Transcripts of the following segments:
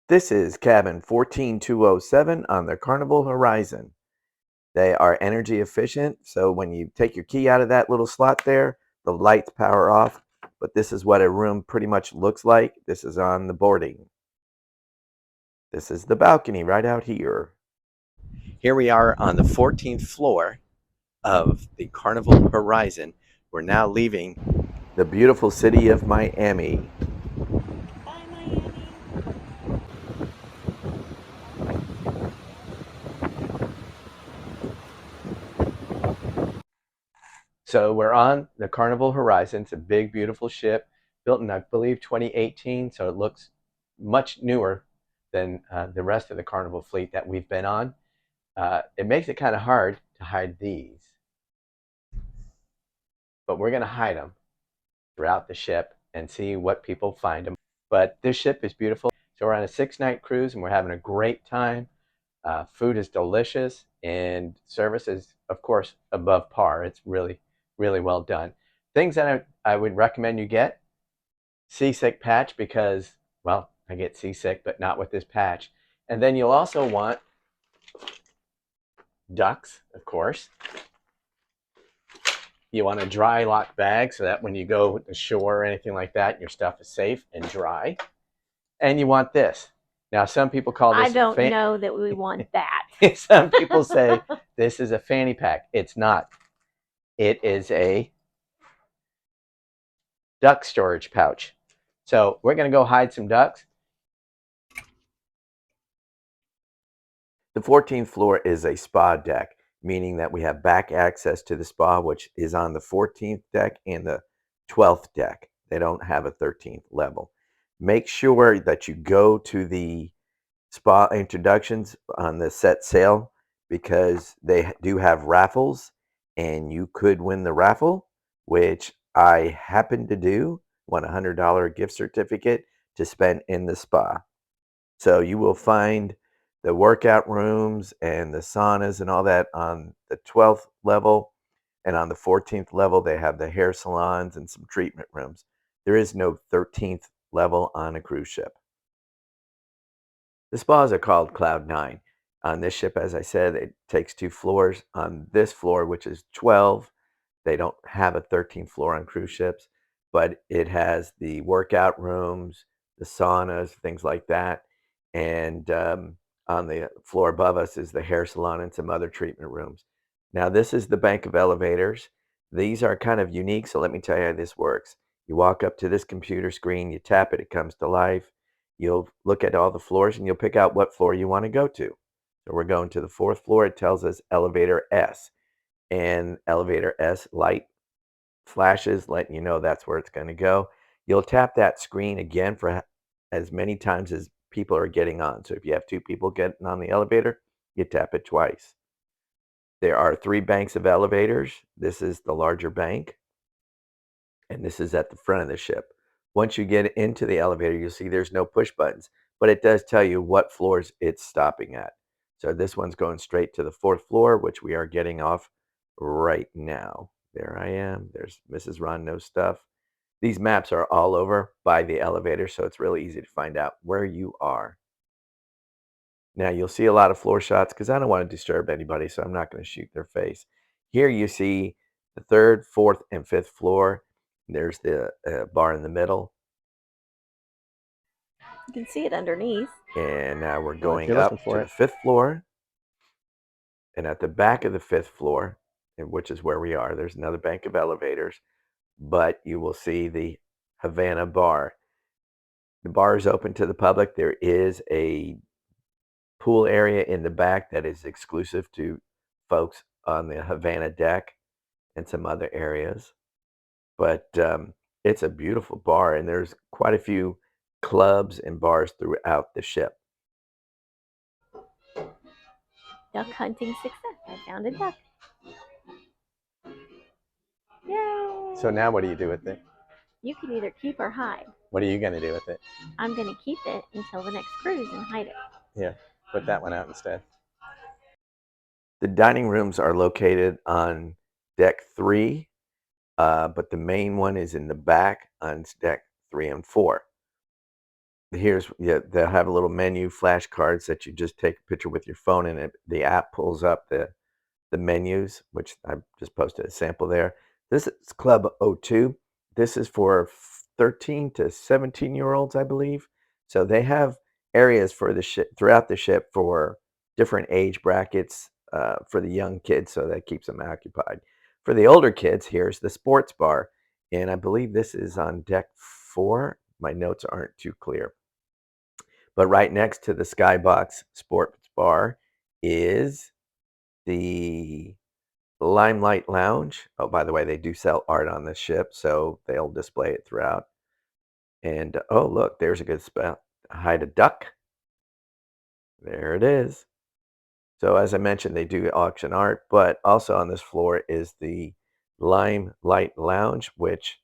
This is cabin 14207 on the Carnival Horizon. They are energy efficient, so when you take your key out of that little slot there, the lights power off. But this is what a room pretty much looks like. This is on the boarding. This is the balcony right out here. Here we are on the 14th floor of the Carnival Horizon. We're now leaving the beautiful city of Miami. Bye, Miami. So we're on the Carnival Horizon. It's a big, beautiful ship built in, I believe, 2018. So it looks much newer than the rest of the Carnival fleet that we've been on. It makes it kind of hard to hide these, but we're going to hide them throughout the ship and see what people find them. But this ship is beautiful. So we're on a 6-night cruise and we're having a great time. Food is delicious and service is, of course, above par. It's really, really well done. Things that I would recommend you get: seasick patch, because, well, I get seasick, but not with this patch. And then you'll also want ducks, of course. You want a dry lock bag so that when you go ashore or anything like that, your stuff is safe and dry. And you want this. Now, some people call this I don't know that we want that. some people say this is a fanny pack. It's not. It is a duck storage pouch. So we're going to go hide some ducks. The 14th floor is a spa deck, meaning that we have back access to the spa, which is on the 14th deck and the 12th deck. They don't have a 13th level. Make sure that you go to the spa introductions on the set sail, because they do have raffles and you could win the raffle, which I happen to do. Won a $100 gift certificate to spend in the spa. So you will find the workout rooms and the saunas and all that on the 12th level. And on the 14th level, they have the hair salons and some treatment rooms. There is no 13th level on a cruise ship. The spas are called Cloud 9. On this ship, as I said, it takes 2 floors. On this floor, which is 12, they don't have a 13th floor on cruise ships, but it has the workout rooms, the saunas, things like that. And on the floor above us is the hair salon and some other treatment rooms. Now, this is the bank of elevators. These are kind of unique, so let me tell you how this works. You walk up to this computer screen, you tap it, it comes to life. You'll look at all the floors and you'll pick out what floor you want to go to. So we're going to the 4th floor. It tells us elevator S, and elevator S light flashes letting you know that's where it's going to go. You'll tap that screen again for as many times as people are getting on. So if you have 2 people getting on the elevator, you tap it twice. There are 3 banks of elevators. This is the larger bank, and this is at the front of the ship. Once you get into the elevator, you'll see there's no push buttons, but it does tell you what floors it's stopping at. So this one's going straight to the 4th floor, which we are getting off right now. There I am. There's Mrs. Ron Knows Stuff. These maps are all over by the elevator, so it's really easy to find out where you are. Now, you'll see a lot of floor shots because I don't want to disturb anybody, so I'm not going to shoot their face. Here you see the 3rd, 4th, and 5th floor. There's the bar in the middle. You can see it underneath. And now we're Well, if going you're looking up for to the it. 5th floor. And at the back of the 5th floor, which is where we are, there's another bank of elevators, but you will see the Havana bar. The bar is open to the public. There is a pool area in the back that is exclusive to folks on the Havana deck and some other areas. But it's a beautiful bar, and there's quite a few clubs and bars throughout the ship. Duck hunting success. I found a duck. Yay! So now what do you do with it? You can either keep or hide. What are you going to do with it? I'm going to keep it until the next cruise and hide it. Here, put that one out instead. The dining rooms are located on deck 3, but the main one is in the back on deck 3 and 4. Here's yeah, they'll have a little menu flashcards that you just take a picture with your phone, and the app pulls up the menus, which I just posted a sample there. This is Club O2. This is for 13 to 17-year-olds, I believe. So they have areas for the ship throughout the ship for different age brackets for the young kids, so that keeps them occupied. For the older kids, here's the sports bar, and I believe this is on deck 4. My notes aren't too clear, but right next to the Skybox Sports Bar is the Limelight Lounge. Oh, by the way, they do sell art on this ship, so they'll display it throughout. And oh, look, there's a good spot to hide a duck. There it is. So as I mentioned, they do auction art, but also on this floor is the Limelight Lounge, which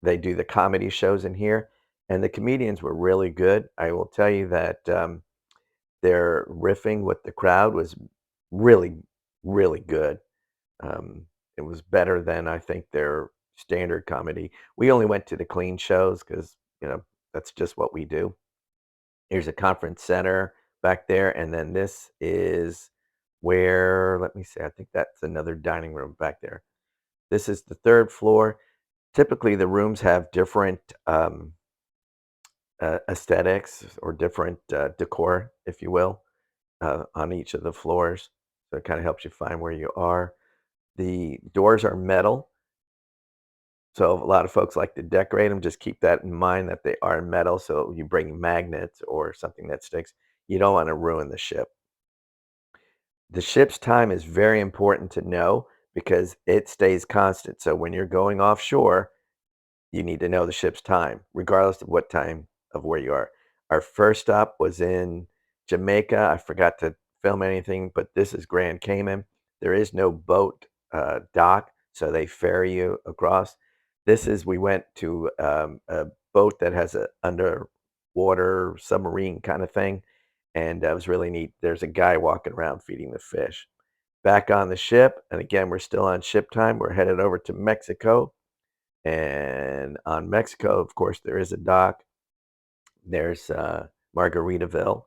they do the comedy shows in here. And the comedians were really good. I will tell you that their riffing with the crowd was really, really good. It was better than I think their standard comedy. We only went to the clean shows because that's just what we do. Here's a conference center back there, and then this is where, let me see, I think that's another dining room back there. This is the third floor. Typically, the rooms have different aesthetics or different decor, if you will, on each of the floors. So it kind of helps you find where you are. The doors are metal. So a lot of folks like to decorate them. Just keep that in mind that they are metal. So you bring magnets or something that sticks. You don't want to ruin the ship. The ship's time is very important to know because it stays constant. So when you're going offshore, you need to know the ship's time, regardless of what time of where you are. Our first stop was in Jamaica. I forgot to film anything, but this is Grand Cayman. There is no boat dock, so they ferry you across. We went to a boat that has a underwater submarine kind of thing, and it was really neat. There's a guy walking around feeding the fish. Back on the ship, and again, we're still on ship time. We're headed over to Mexico, and on Mexico, of course, there is a dock. There's Margaritaville,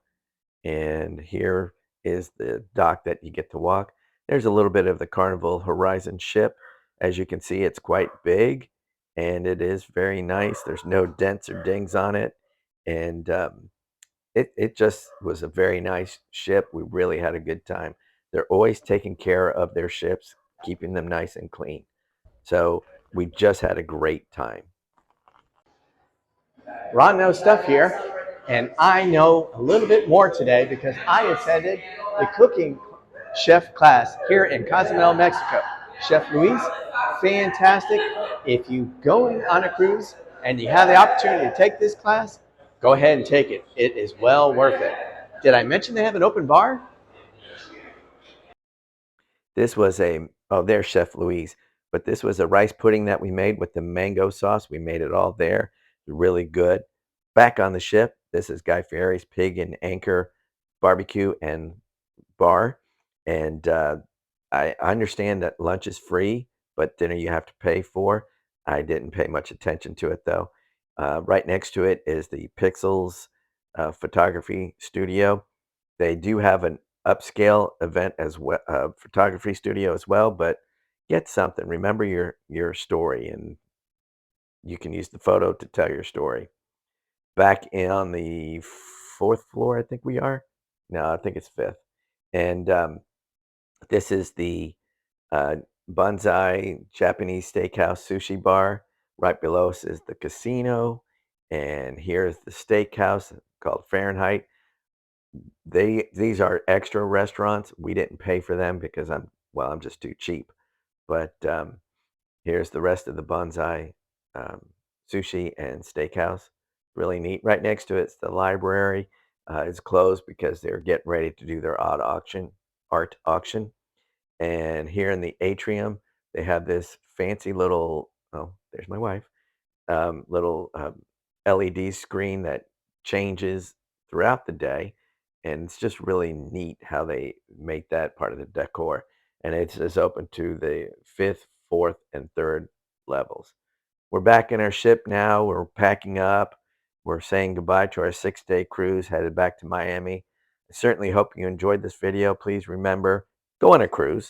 and here is the dock that you get to walk. There's a little bit of the Carnival Horizon ship. As you can see, it's quite big, and it is very nice. There's no dents or dings on it, and it just was a very nice ship. We really had a good time. They're always taking care of their ships, keeping them nice and clean. So we just had a great time. Ron knows stuff here, and I know a little bit more today because I attended the cooking chef class here in Cozumel, Mexico. Chef Luis, fantastic. If you going on a cruise and you have the opportunity to take this class, go ahead and take it. It is well worth it. Did I mention they have an open bar? This was there's Chef Louise, but this was a rice pudding that we made with the mango sauce. We made it all there. Really good. Back on the ship, this is Guy Fieri's Pig and Anchor Barbecue and Bar. And I understand that lunch is free, but dinner you have to pay for. I didn't pay much attention to it though. Right next to it is the Pixels photography studio. They do have an upscale event as well, photography studio as well, but get something. Remember your story, and you can use the photo to tell your story. Back on the fourth floor, I think we are. No, I think it's fifth. And this is the uh, Banzai Japanese Steakhouse Sushi Bar. Right below us is the casino, and here's the steakhouse called Fahrenheit. These are extra restaurants. We didn't pay for them because I'm just too cheap. But here's the rest of the Bonsai um, Sushi and Steakhouse. Really neat. Right next to it's the library. It's closed because they're getting ready to do their art auction. And here in the atrium, they have this fancy little. Oh, there's my wife little LED screen that changes throughout the day. And it's just really neat how they make that part of the decor. And it's just open to the fifth, fourth, and third levels. We're back in our ship now. We're packing up. we're saying goodbye to our 6-day cruise headed back to Miami. I certainly hope you enjoyed this video. Please remember, go on a cruise.